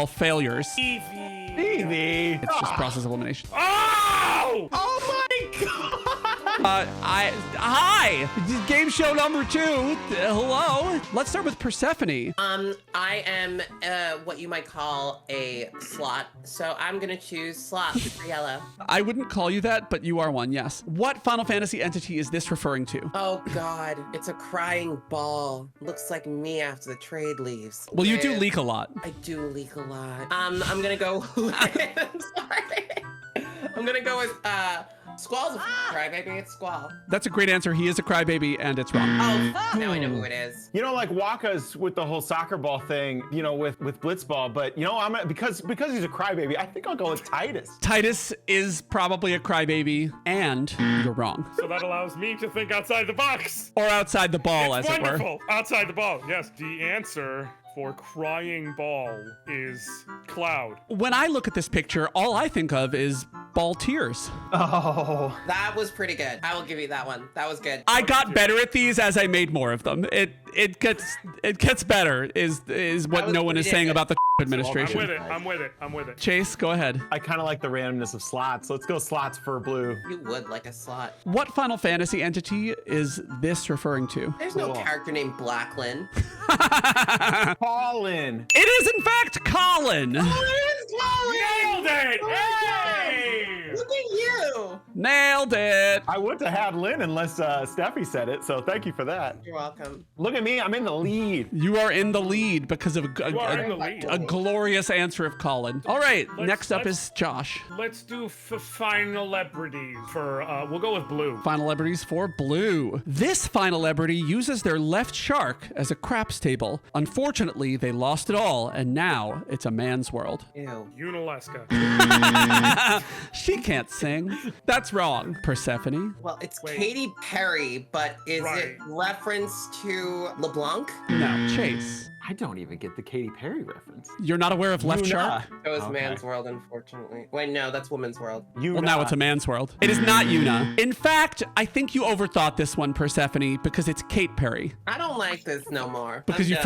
all failures. Evie. It's just process of elimination. Oh! Oh my God! Hi! Game show number 2. Hello. Let's start with Persephone. I am what you might call a slot, so I'm gonna choose slot for yellow. I wouldn't call you that, but you are one, yes. What Final Fantasy entity is this referring to? Oh God, it's a crying ball. Looks like me after the trade leaves. Well, you do leak a lot. I do leak a lot. I'm gonna go. I'm sorry. I'm gonna go with Squall's a crybaby. It's Squall. That's a great answer. He is a crybaby, and it's wrong. Oh, now I know who it is. You know, like Waka's with the whole soccer ball thing, you know, with Blitzball, but you know, because he's a crybaby, I think I'll go with Titus. Titus is probably a crybaby, and you're wrong. So that allows me to think outside the box. Or outside the ball, It's as it were. wonderful. Outside the ball. Yes, the answer for crying ball is Cloud. When I look at this picture, all I think of is ball tears. Oh. That was pretty good. I will give you that one. That was good. I got better at these as I made more of them. It gets better is what no one is saying about the administration. I'm with it. Chase, go ahead. I kind of like the randomness of slots. Let's go slots for blue. You would like a slot. What Final Fantasy entity is this referring to? There's no character named Blacklin. Colin. It is, in fact, Colin. Nailed it! Hey! Look at you. Nailed it. I would have had Lynn unless Steffi said it, so thank you for that. You're welcome. Look at me, I'm in the lead. You are in the lead because of a a glorious answer of Colin. All right, next up let's- is Josh. Let's do Finallebrity for, we'll go with blue. Finallebrities for blue. This Finallebrity uses their left shark as a craps table. Unfortunately, they lost it all, and now it's a man's world. Ew. Unalaska. She can't sing. That's wrong, Persephone. Well, it's Wait. Katy Perry, but is Right. it reference to LeBlanc? No, Chase. I don't even get the Katy Perry reference. You're not aware of left Yuna. shark? That was Okay. Man's World, unfortunately. Wait, no, that's Woman's World. Well, now it's a man's world. It is not Yuna. In fact, I think you overthought this one, Persephone, because it's Kate Perry. I don't like this no more. Because I'm you done.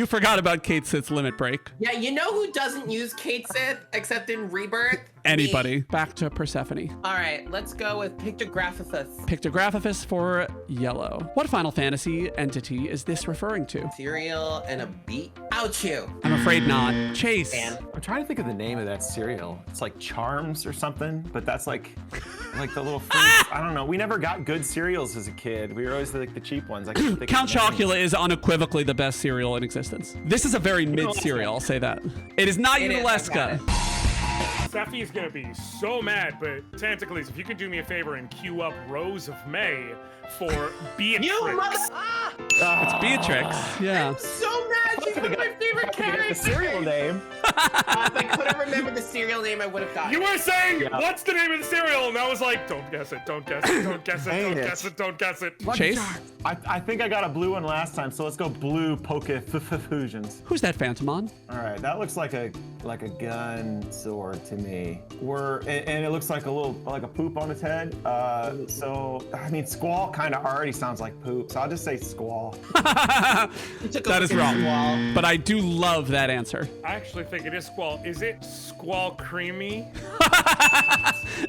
forgot about Kate Sith's limit break. Yeah, you know who doesn't use Kate Sith except in Rebirth? Anybody. Back to Persephone. All right, let's go with Pictographs. Pictographs for yellow. What Final Fantasy entity is this referring to? Cereal and a beat. Ouch you. I'm afraid not. Chase. Man. I'm trying to think of the name of that cereal. It's like Charms or something, but that's like the little fruits. I don't know. We never got good cereals as a kid. We were always like the cheap ones. I can't think Count of the names. Chocula is unequivocally the best cereal in existence. This is a very mid cereal, I'll say that. It is not It is, I got Unalaska. it. Steffi is gonna be so mad, but Tantacles, if you could do me a favor and queue up Rose of May for Beatrix. You mother. It's Beatrix. Yeah. I'm so mad. She's one of my favorite The characters. cereal name. If I couldn't remember the cereal name, I would have gotten You it. were saying, what's the name of the cereal? And I was like, don't guess it, don't guess it, don't guess it, Dang don't it. guess it, don't guess it. Chase? I think I got a blue one last time, so let's go blue Fusions. Who's that Phantomon? All right, that looks like a gun sword to me. And it looks like a poop on its head. So I mean, Squall kind of already sounds like poop, so I'll just say Squall. You took a That is look at wrong. Squall. But I do love that answer. I actually think it is Squall. Is it Squall Creamy?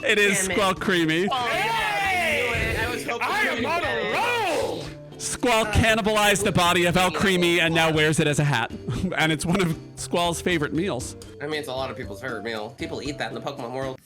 It is Damn it. Squall Creamy. Oh, yeah, I knew it. I was hoping I you am would on get it. a roll! Squall cannibalized the body of El Creamy and now wears it as a hat. And it's one of Squall's favorite meals. I mean, it's a lot of people's favorite meal. People eat that in the Pokemon world.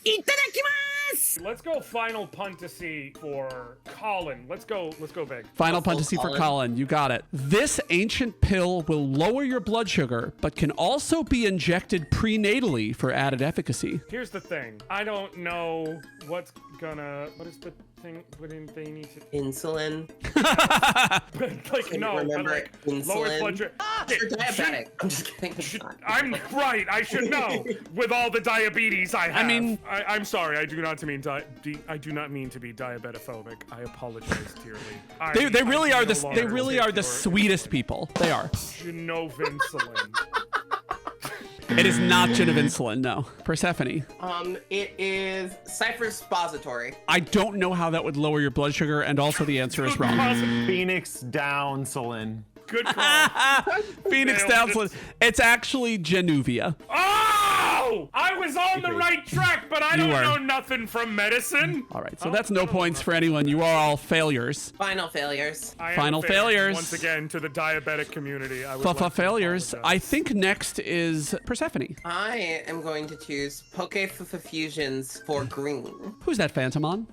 Let's go final Puntasy for Colin. Let's go big. Final Full Puntasy for Colin. Colin. You got it. This ancient pill will lower your blood sugar, but can also be injected prenatally for added efficacy. Here's the thing. I don't know what is the thing, what do they need to, Insulin. like, Can no, you but remember like, insulin? lower blood sugar. You're diabetic. I'm just kidding. It's not. I'm right. I should know. With all the diabetes I have. mean- I'm sorry. I do not mean I do not mean to be diabetophobic. I apologize dearly. They really I are no they longer really take are the your sweetest people. They are. Genovinsulin. It is not Genovinsulin, no. Persephone. It is Cypher Expository. I don't know how that would lower your blood sugar, and also the answer is wrong. Phoenix down, Solin. Good call. Phoenix Nailed it. Downslin. It's actually Genuvia. Oh! No! I was on the right track, but I don't know nothing from medicine. All right, so that's no points for anyone. You are all failures. Final failures. I am Final failing failures. Once again, to the diabetic community. I would like to Failures. I apologize. think next is Persephone. I am going to choose Fusions for green. Who's that Phantomon?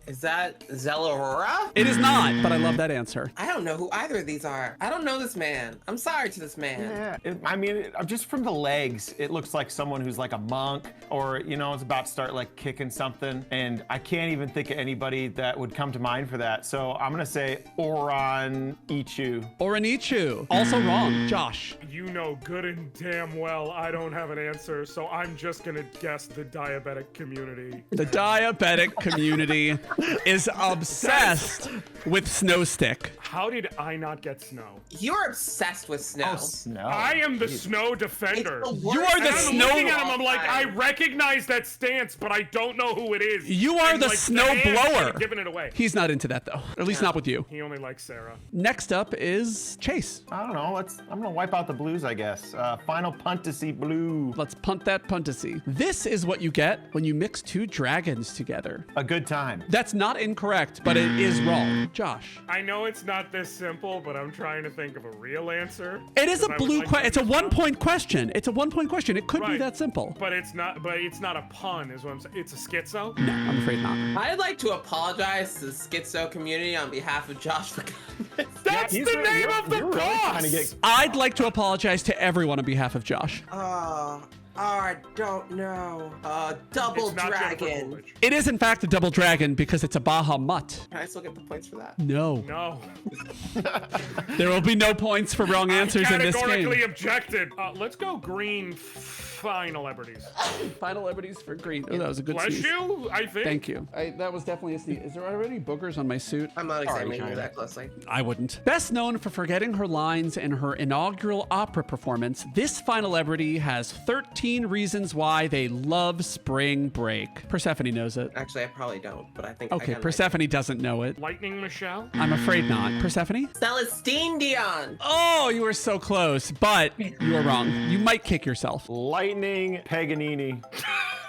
Is that Zellorora? It is not, but I love that answer. I don't know who either of these are. I don't know this man. I'm sorry to this man. Yeah, I mean, just from the legs, it looks like someone who's like a monk or, you know, is about to start like kicking something. And I can't even think of anybody that would come to mind for that. So I'm going to say Oron Ichu. Oranichu. Also wrong. Josh. You know good and damn well I don't have an answer, so I'm just gonna guess the diabetic community. The diabetic community is obsessed with Snow Stick. How did I not get snow? You're obsessed with snow. Oh, snow. I am the snow defender. It's the You worst are the And I'm snow- looking at him, I'm like, I recognize that stance, but I don't know who it is. You are And, the like, snow hand's blower. kinda giving it away. He's not into that though. At least not with you. He only likes Sarah. Next up is Chase. I don't know. I'm going to wipe out the blues, I guess. Final Puntasy blue. Let's punt that puntasy. This is what you get when you mix two dragons together. A good time. That's not incorrect, but it is wrong. Josh. I know it's not this simple, but I'm trying to think of a real answer. It is a Because I would blue like question. to It's a use some. 1 point question. It's a 1 point question. It could be Right. that simple. But it's not. But it's not a pun, is what I'm saying. It's a schizo. No, I'm afraid not. I'd like to apologize to the schizo community on behalf of Josh for That's He's the really- name of the you're really boss. trying to get- I'd like to apologize to everyone on behalf of Josh. I don't know. Double It's not Jennifer dragon. Coolidge. It is in fact a double dragon because it's a Bahamut. Can I still get the points for that? No. No. There will be no points for wrong answers in this Categorically game. objected. Let's go green. Finallebrities. Finallebrities for green. Oh, that was a good Bless sneeze. you. I think. Thank you. That was definitely a sneeze. Is there already boogers on my suit? I'm not examining China. you that closely. I wouldn't. Best known for forgetting her lines in her inaugural opera performance, this Finallebrity has 13 reasons why they love spring break. Persephone knows it. Actually, I probably don't, but I think. I Okay, kinda Persephone doesn't know it. Lightning Michelle. I'm afraid not. Persephone? like. Celestine Dion. Oh, you were so close, but you were wrong. You might kick yourself. Lightning Paganini.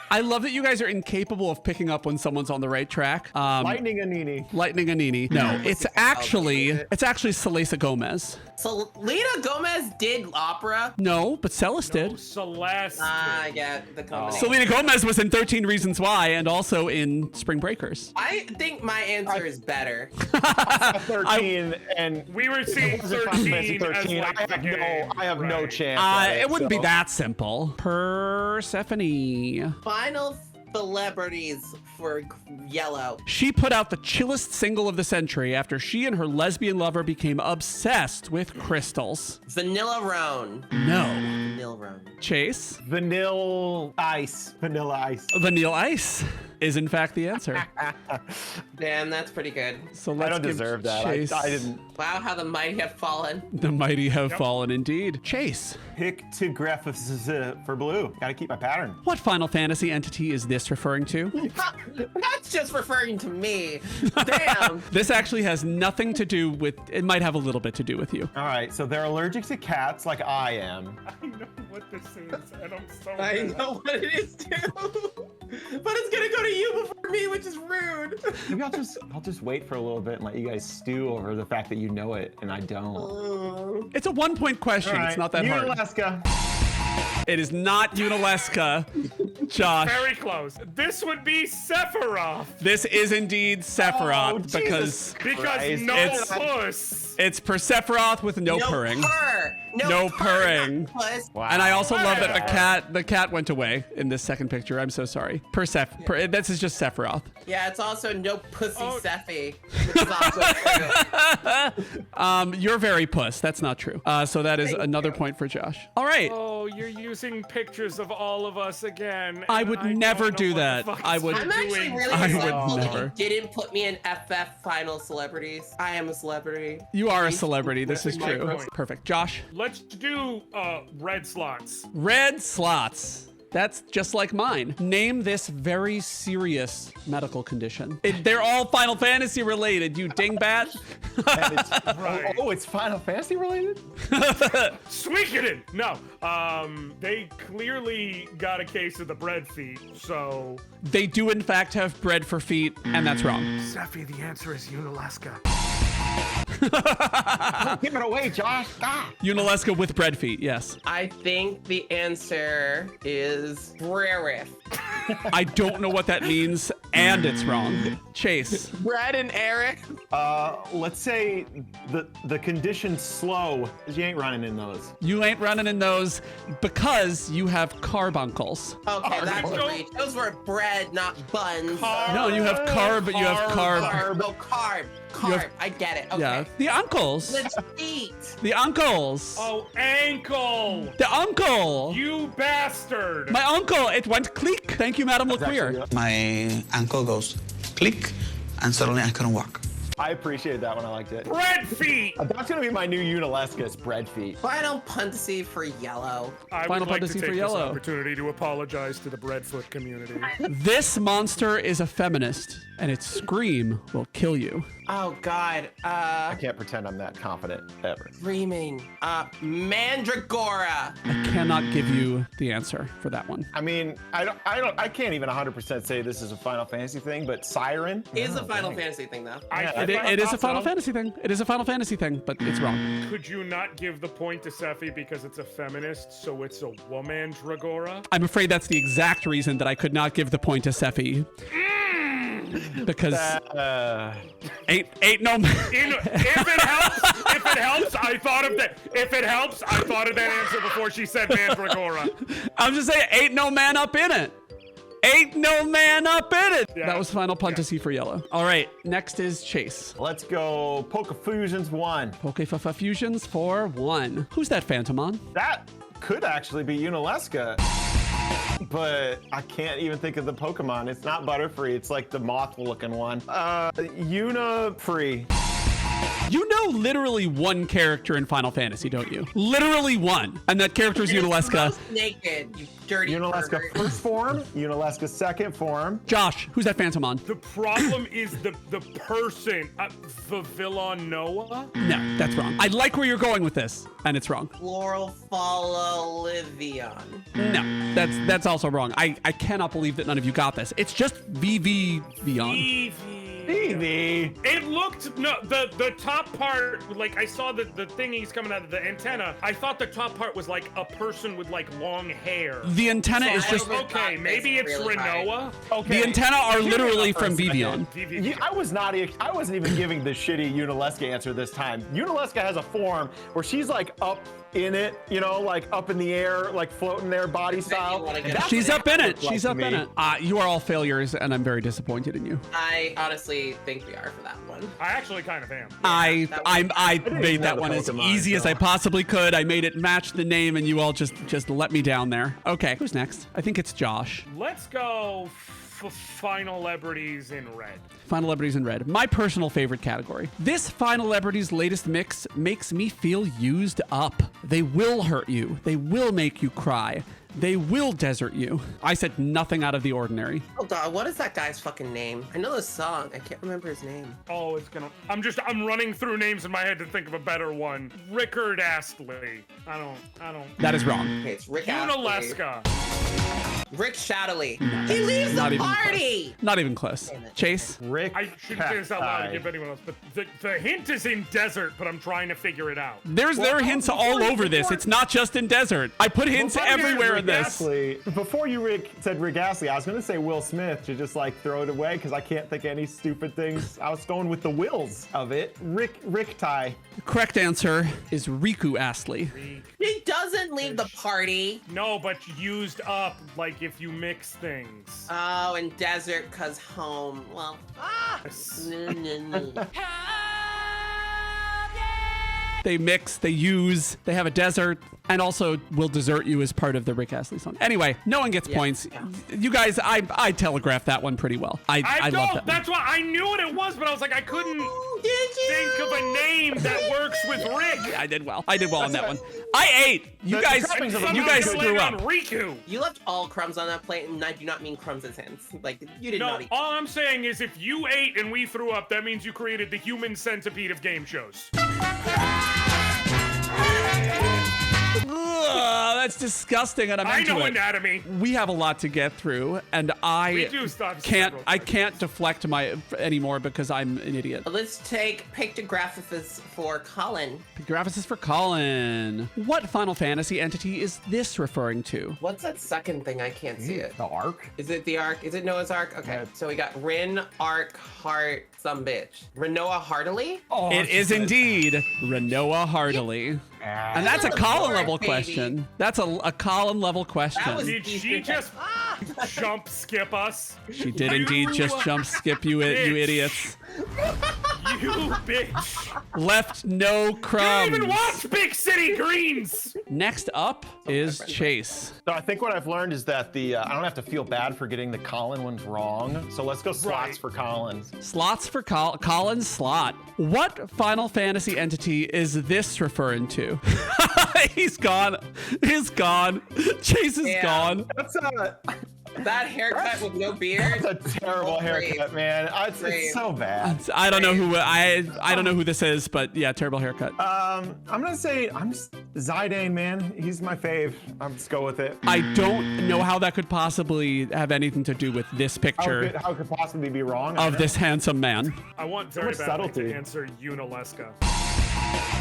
I love that you guys are incapable of picking up when someone's on the right track. Lightning Anini. Lightning Anini. No, it's actually Selesa Gomez. So Lena Gomez did opera. No, but Celis did. Celeste. I get the combination. Selena Gomez was in 13 Reasons Why and also in Spring Breakers. I think my answer is better. 13 and We were seeing Final Fantasy 13 as 13. like the game. I have no Right. chance. at It wouldn't be so- that simple. Persephone. Final celebrities for yellow. She put out the chillest single of the century after she and her lesbian lover became obsessed with crystals. Vanilla Roan. No. Vanilla Roan. Chase. Vanilla Ice. Vanilla Ice. Vanilla Ice is in fact the answer. Damn, that's pretty good. So let's I don't give deserve that. Chase. I didn't. Wow, how the mighty have fallen. The mighty have fallen indeed. Chase. Pictographs for blue. Gotta keep my pattern. What Final Fantasy entity is this referring to? That's just referring to me. Damn. This actually has nothing to do with, it might have a little bit to do with you. All right, so they're allergic to cats like I am. I know what this is, and I'm so I mad. know what it is too. But it's gonna go to you before me, which is rude. Maybe I'll just wait for a little bit and let you guys stew over the fact that you know it and I don't. It's a 1 point question. All right, It's not that hard. Alaska. It is not Unalesca. Josh. Very close. This would be Sephiroth. This is indeed Sephiroth Oh, because Because Christ. no It's- puss. it's Persephiroth with no purring. Purr. No purring. not puss. Wow. And I also love that Wow. the cat went away in this second picture. I'm so sorry. This is just Sephiroth. Yeah, it's also no pussy Oh. Sephi, which is also true. You're very puss. That's not true. So that is another point for Josh. All right. Oh, you're using pictures of all of us again. I and would don't never know do what the that. fuck I is would- I'm actually doing. really I would resentful that never. you didn't put me in FF Final Celebrities. I am a celebrity. You are a celebrity. This is my true. point. Perfect. Josh. Let's do red slots. Red slots. That's just like mine. Name this very serious medical condition. They're all Final Fantasy related, you dingbat. Right. Oh, it's Final Fantasy related? Suikoden! No. They clearly got a case of the bread feet, so... They do in fact have bread for feet, and that's wrong. Seffi, the answer is Unalaska. Give it away, Josh. Ah. Unalaska with bread feet, yes. I think the answer is Brerith. I don't know what that means, and it's wrong. Chase. Brad and Eric. Let's say the condition's slow. You ain't running in those. You ain't running in those because you have carbuncles. Okay, that's so- right. Those were bread, not buns. No, you have carb, but you have carb. Oh, carb. have- I get it. Okay. Yeah, the uncles. The feet. The uncles. Oh, ankle! The uncle. You bastard! My uncle. It went click. Thank you, Madam LeQueer. My ankle goes click, and suddenly I couldn't walk. I appreciated that one. I liked it. Bread feet! That's gonna be my new Unalaska, is bread feet. Final Puntasy for yellow. I Final would like to Fantasy take for this yellow. opportunity to apologize to the breadfoot community. This monster is a feminist, and its scream will kill you. Oh God. I can't pretend I'm that confident ever. Screaming. Mandragora. I cannot give you the answer for that one. I mean, I can't even 100% say this is a Final Fantasy thing, but Siren Is a Final Fantasy thing though. It is a Final Fantasy thing. It is a Final Fantasy thing, but it's wrong. Could you not give the point to Seffi because it's a feminist, so it's a woman Dragora? I'm afraid that's the exact reason that I could not give the point to Seffi. Because ain't no If it helps, I thought of that. If it helps, I thought of that answer before she said Mandragora. I'm just saying, ain't no man up in it. Ain't no man up in it. Yeah. That was Final Puntasy for yellow. All right, next is Chase. Let's go Poke Fusions 1. Pokefafa Fusions for 1. Who's that Phantomon? That could actually be Unalaska. But I can't even think of the Pokemon. It's not Butterfree. It's like the moth-looking one. Unafree. You know literally one character in Final Fantasy, don't you? Literally one. And that character is Unalaska. Most naked, you dirty Unalaska pervert. first form. Unalaska second form. Josh, who's that Phantomon? The problem is the person, the villain Noah. No, that's wrong. I like where you're going with this, and it's wrong. Floral Livion. No, that's also wrong. I cannot believe that none of you got this. It's just VV Beyond. Eevee. It looked the top part, like I saw the thingies coming out of the antenna. I thought the top part was like a person with like long hair. The antenna is just Okay, maybe it's really high. Renoa. Okay. the antenna are Give me literally that for a from second. Vivian. Yeah, I wasn't even giving the shitty Unalaska answer this time. Unalaska has a form where she's like up in it, you know, like up in the air, like floating there, body style. wanna get That's She's what up in it. looked like She's to up in me. it. You are all failures, and I'm very disappointed in you. I honestly think we are for that one. I actually kind of am. I didn't made that know one the as Pokemon, easy as so- I possibly could. I made it match the name, and you all just let me down there. Okay, who's next? I think it's Josh. Let's go Finallebrities in red. Finallebrities in red. My personal favorite category. This Finallebrities latest mix makes me feel used up. They will hurt you. They will make you cry. They will desert you. I said nothing out of the ordinary. Oh God, what is that guy's fucking name? I know the song. I can't remember his name. Oh, it's gonna. I'm running through names in my head to think of a better one. Rickard Astley. I don't. That is wrong. Okay, it's Rick Astley. Unalaska. Rick Shadowly. He leaves Not the even party. close. Not even close. Chase? Rick. I shouldn't say this out loud to give anyone else, but the hint is in desert, but I'm trying to figure it out. There are hints all over this. It's not just in desert. I put hints everywhere in this. Before you said Rick Astley, I was going to say Will Smith to just like throw it away because I can't think of any stupid things. I was going with the wills of it. Rick Ty. The correct answer is Riku Astley. He doesn't leave the party. No, but used up, like if you mix things. Oh, in desert, cause home. Well, no. They mix, they use, they have a desert, and also will desert you as part of the Rick Astley song. Anyway, no one gets points. Yeah. You guys, I telegraphed that one pretty well. I love that one. That's why I knew what it was, but I was like, I couldn't. Think of a name that works with Rick. I did well. I did well on that one. I ate. You The guys trappings of a you mouse guys could screw on up. Riku. You left all crumbs on that plate, and I do not mean crumbs as hands. Like, you did No, not eat. all I'm saying is if you ate and we threw up, that means you created the human centipede of game shows. Ugh, that's disgusting, and I'm I into know it. anatomy. We have a lot to get through, and We do stop can't. several I times. can't deflect my anymore because I'm an idiot. Let's take Pictographs for Colin. Pictograph is for Colin. What Final Fantasy entity is this referring to? What's that second thing? I can't see it. The arc? Is it the Ark? Is it Noah's Ark? Okay, Yeah. so we got Rin, Ark, Heart, some bitch. Renoa Heartily? Oh, It is indeed Renoa Heartily. And that's a the Colin board, level baby. question. That's a Colin level question. was- Did she just jump skip us? She did indeed just jump skip you, you Bitch. idiots. You bitch. Left no You crumbs. don't even watch Big City Greens. Next up is Chase. So I think what I've learned is that I don't have to feel bad for getting the Colin ones wrong. So let's go slots Right. for Collins. Slots for Colin's slot. What Final Fantasy entity is this referring to? He's gone. He's gone. Chase is Yeah. gone. That's That haircut with no beard? a terrible Great. haircut, man. It's Great. so bad. I don't know who I don't know who this is, but yeah, terrible haircut. I'm gonna say Zidane, man. He's my fave. I'm just go with it. I don't know how that could possibly have anything to do with this picture How could possibly be wrong? of this handsome man. I want very much badly subtlety. to answer Unaleska.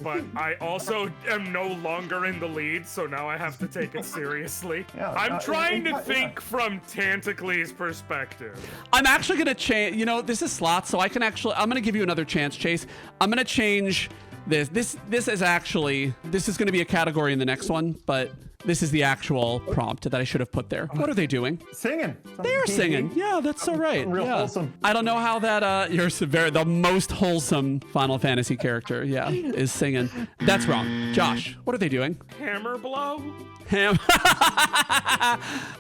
But I also am no longer in the lead, so now I have to take it seriously. Yeah, I'm trying to yeah. think from Tantacles' perspective. I'm actually gonna change. You know, this is slots, so I'm gonna give you another chance, Chase. I'm gonna change this. This is gonna be a category in the next one, but this is the actual prompt that I should have put there. What are they doing? Singing. They are singing. Yeah, that's so right. Real Yeah. wholesome. I don't know how that you're the most wholesome Final Fantasy character. Yeah, is singing. That's wrong. Josh, what are they doing? Hammer blow? Ham.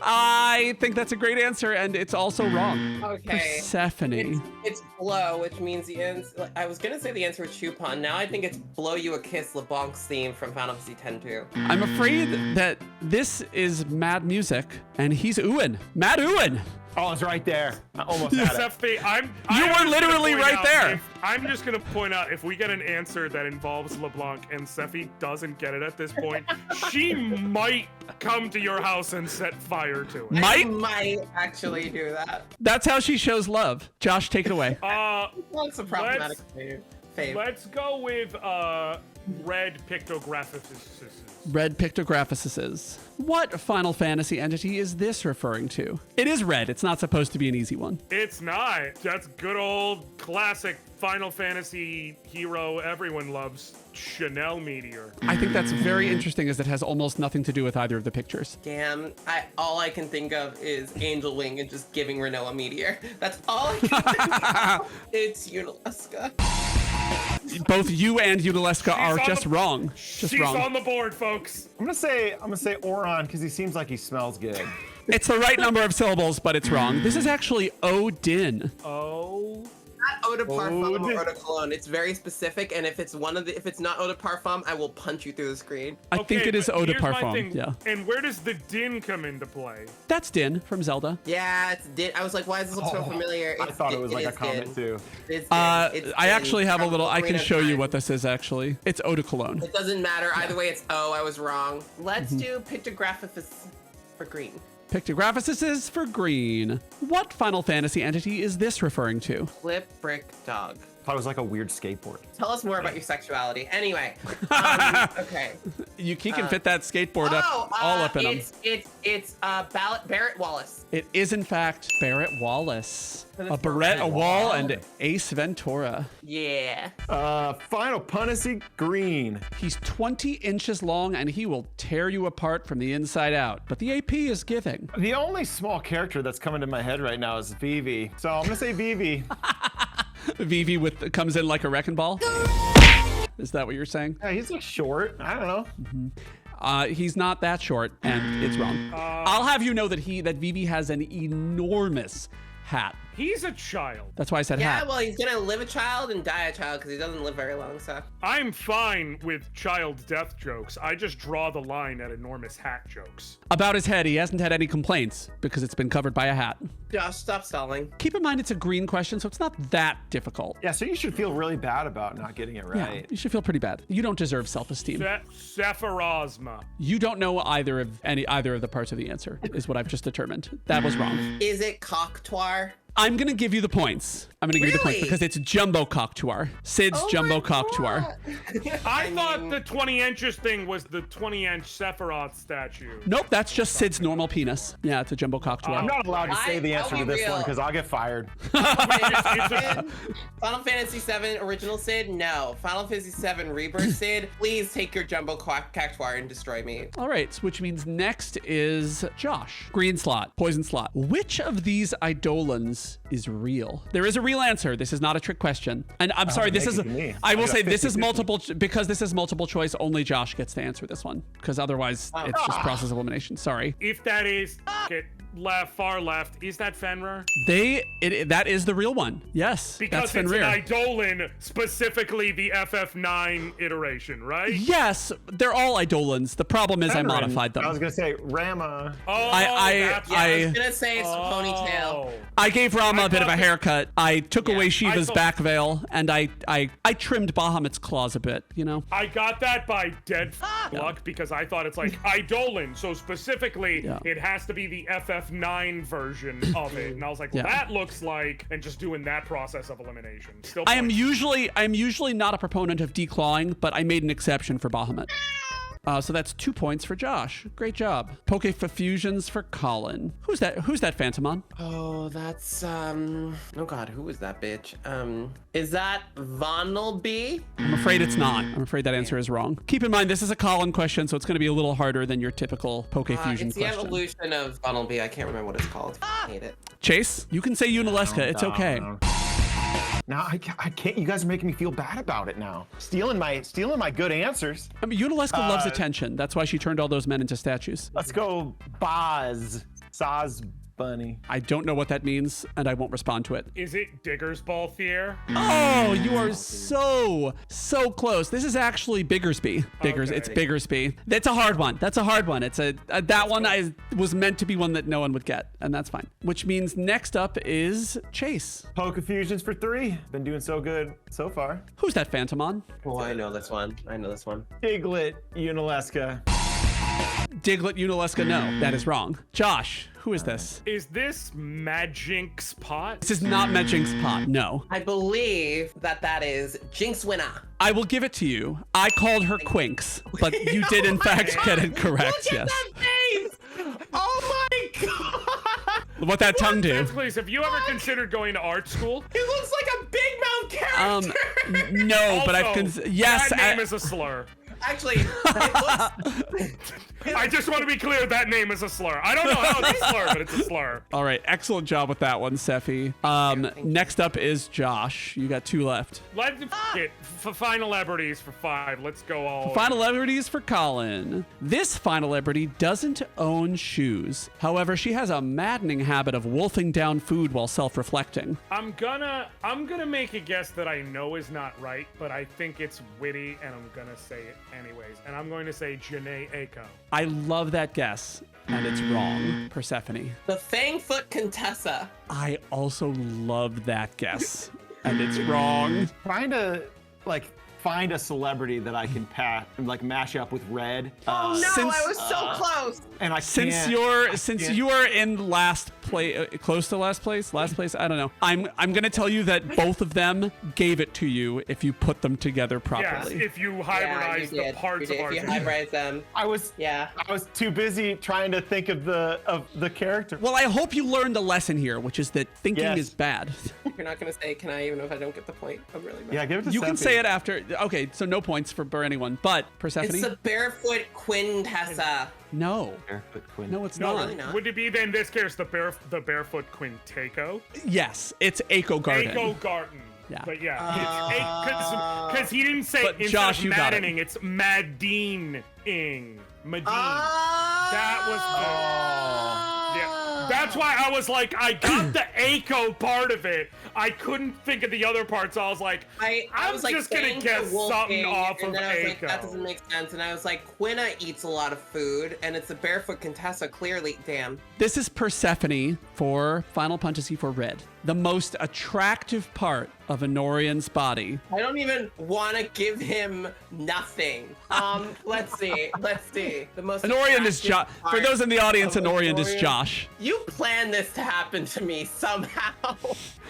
I think that's a great answer, and it's also wrong. Okay. Persephone. It's blow, which means the answer. I was gonna say the answer was Chupon. Now I think it's blow you a kiss, LeBlanc's theme from Final Fantasy X-2. I'm afraid that this is Mad Music, and he's Ewan. Mad Ewan. Oh, it's right there. I almost had it. Sephi, You were literally right there. I'm just gonna point out if we get an answer that involves LeBlanc and Sephi doesn't get it at this point, she might come to your house and set fire to it. I Might? might actually do that. That's how she shows love. Josh, take it away. That's a problematic fave. Let's go with red pictographics. Red Pictographises. What Final Fantasy entity is this referring to? It is red. It's not supposed to be an easy one. It's not. That's good old classic Final Fantasy hero everyone loves, Chanel Meteor. I think that's very interesting as it has almost nothing to do with either of the pictures. Damn, all I can think of is Angel Wing and just giving Renoa Meteor. That's all I can think of. It's Unaleska. Both you and Udaleska are on just the- wrong. Just She's wrong. on the board, folks. I'm gonna say Oron because he seems like he smells good. It's the right number of syllables, but it's wrong. This is actually Odin. Oh. Not Eau de Parfum Ode. or Eau de Cologne. It's very specific, and if it's not Eau de Parfum, I will punch you through the screen. I think it is but Eau de here's my Parfum. thing. Yeah. And where does the din come into play? That's Din from Zelda. Yeah, it's Din. I was like, why does this look so familiar? I It's thought it Din- was like a is comment Din. too. It's Din. I It's Din actually have a from little. I can Ocarina of show you Time. what this is actually. It's Eau de Cologne. It doesn't matter. Either way, it's O. I was wrong. Let's Mm-hmm. do Pictographs for green. Pictographises is for green. What Final Fantasy entity is this referring to? Flip brick dog. Thought it was like a weird skateboard. Tell us more about your sexuality. Anyway, okay. He can fit that skateboard all up in him. It's Barrett Wallace. It is in fact Barrett Wallace. But A it's Barrett, a Barrett wall, Wallace. and Ace Ventura. Yeah. Final Puntasy green. He's 20 inches long and he will tear you apart from the inside out. But the AP is giving. The only small character that's coming to my head right now is Vivi. So I'm gonna say Vivi. Vivi comes in like a wrecking ball. Is that what you're saying? Yeah, he's like short. I don't know. He's not that short, and it's wrong. I'll have you know that Vivi has an enormous hat. He's a child. That's why I said Yeah, hat. well, he's gonna live a child and die a child because he doesn't live very long, so. I'm fine with child death jokes. I just draw the line at enormous hat jokes. About his head, he hasn't had any complaints because it's been covered by a hat. Josh, stop stalling. Keep in mind it's a green question, so it's not that difficult. Yeah, so you should feel really bad about not getting it Yeah, right. you should feel pretty bad. You don't deserve self-esteem. Sephirazma. You don't know either of the parts of the answer, is what I've just determined. That was wrong. Is it cocktoir? I'm gonna give you the points. I'm gonna give you the points Really? because it's Jumbo Cocktoir. Sid's Oh Jumbo my Cocktoir. God. I thought mean- the 20 inches thing was the 20-inch Sephiroth statue. Nope, that's just Sid's normal penis. Yeah, it's a Jumbo Cocktoir. I'm not allowed to say the I'll answer be to this real. one because I'll get fired. Final Fantasy VII Original Sid, no. Final Fantasy VII Rebirth Sid, please take your jumbo cactuar and destroy me. All right, so which means next is Josh. Green slot, poison slot. Which of these Eidolons is real? There is a real answer. This is not a trick question. And I'm sorry, this make is, it to me. I will I got say this is 50-50. multiple, because this is multiple choice, only Josh gets to answer this one. Because otherwise it's just process elimination. Sorry. If that is get left, far left, is that Fenrir? That is the real one. Yes, Because that's it's Fenrir. an Eidolon, specifically the FF9 iteration, right? Yes, they're all Eidolons. The problem is I modified them. I was gonna say Rama. Oh, I that's- I was gonna say it's a ponytail. Oh. I gave Rama I a bit of a thought that- haircut. I took away Shiva's thought- back veil, and I trimmed Bahamut's claws a bit, you know? I got that by dead luck because I thought it's like Eidolon, so specifically Yeah. it has to be the FF9 version of it, and I was like, well, Yeah. that looks like, and just doing that process of elimination. Still, I am points. usually not a proponent of declawing, but I made an exception for Bahamut. So that's 2 points for Josh. Great job. Poke fusions for Colin. Who's that Phantomon? Oh, that's oh god, who is that bitch? Is that Vonelby? I'm afraid it's not. I'm afraid that answer is wrong. Keep in mind, this is a Colin question, so it's going to be a little harder than your typical Poke fusion It's the question. evolution of Vonelby. I can't remember what it's called. I hate it. Chase, you can say Unalesca. It's okay. Now I can't. You guys are making me feel bad about it now. Stealing my good answers. I mean, Unalesca loves attention. That's why she turned all those men into statues. Let's go, Saz Bunny. I don't know what that means, and I won't respond to it. Is it Digger's Balthier? Oh, you are so close. This is actually Biggersby. Okay. It's Biggersby. That's a hard one. That's a hard one. It's that one I was meant to be one that no one would get, and that's fine. Which means next up is Chase. Poke fusions for 3. Been doing so good so far. Who's that Phantomon? Oh, I know this one. Piglet Unalesca. Diglett Unalesca. No, that is wrong. Josh, who is this? Is this Magink's pot? This is not Medjink's pot. No. I believe that is Jinx Winner. I will give it to you. I called her Quinks, but you did in fact get it correct. Look at Yes. that face! Oh my god! What that tongue do? Please, have you ever considered going to art school? He looks like a big mouth character. No, but I've Also, yes. that name is a slur. Actually, it looks. I just want to be clear, that name is a slur. I don't know how it's a slur, but it's a slur. All right, excellent job with that one, Sephi. Next up is Josh. You got 2 left. Let's it. Finallebrities for 5. Let's go all. Finallebrities for Colin. This Finallebrity doesn't own shoes. However, she has a maddening habit of wolfing down food while self-reflecting. I'm gonna make a guess that I know is not right, but I think it's witty, and I'm gonna say it anyways. And I'm going to say Janae Aiko. I love that guess, and it's wrong. Persephone. The Fangfoot Contessa. I also love that guess, and it's wrong. Trying to find a celebrity that I can mash up with red. Oh no, since- I was so close. And I Since can't. you are in last place, close to last place, I don't know. I'm gonna tell you that both of them gave it to you if you put them together Yes, properly. if you Yeah, hybridize you the did. parts You of our did. If you hybridize them. I was too busy trying to think of the character. Well, I hope you learned a lesson here, which is that thinking Yes. is bad. You're not gonna say, can I, even if I don't get the point? I'm really mad. Yeah, give it to You can Sephi. say it after. Okay, so no points for anyone, but Persephone. It's the Barefoot Quintessa. No, Barefoot Quinn. no, it's No, not. really not. would it be then in this case the barefoot Quintaco? Yes, it's Aiko Garden. Aiko Garden. Yeah. But yeah, because he didn't say But instead Josh, of you got it. maddening, it's Madine-ing. Madine. Ah! That was the. Yeah. That's why I was like, I got the Aiko part of it. I couldn't think of the other parts. So I was like, I'm was like just gonna saying guess the wolf something thing, off and of then I was like, Aiko. that doesn't make sense. And I was like, Quina eats a lot of food, and it's a barefoot Contessa, clearly. Damn. This is Persephone for Final Puntasy for red. The most attractive part of Honorian's body. I don't even want to give him nothing. Let's see. The most Honorian is Josh. attractive For part those in the audience, of Honorian is Honorian. Josh. You planned this to happen to me somehow.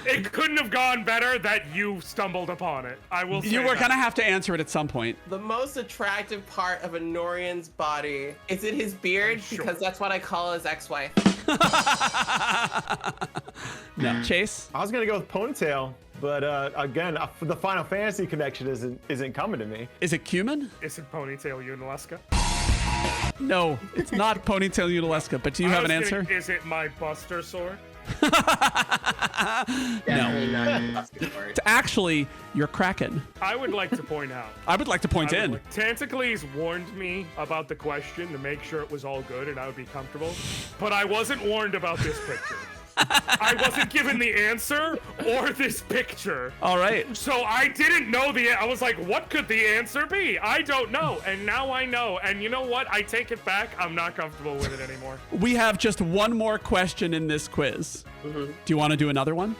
It couldn't have gone better that you stumbled upon it. I will say You were that. gonna have to answer it at some point. The most attractive part of Honorian's body, is it his beard? Sure. Because that's what I call his ex-wife. No, Chase. I was gonna go with ponytail, but again, the Final Fantasy connection isn't coming to me. Is it cumin? Is it Ponytail Unalesca? No, it's not ponytail Unalesca. But do you have an answer? Is it my Buster Sword? Definitely not your busted word. It's actually your Kraken. I would like to point out. I would like to point in. Tantacles warned me about the question to make sure it was all good and I would be comfortable, but I wasn't warned about this picture. I wasn't given the answer or this picture. All right. So I didn't know I was like, what could the answer be? I don't know. And now I know. And you know what? I take it back. I'm not comfortable with it anymore. We have just one more question in this quiz. Do you want to do another one?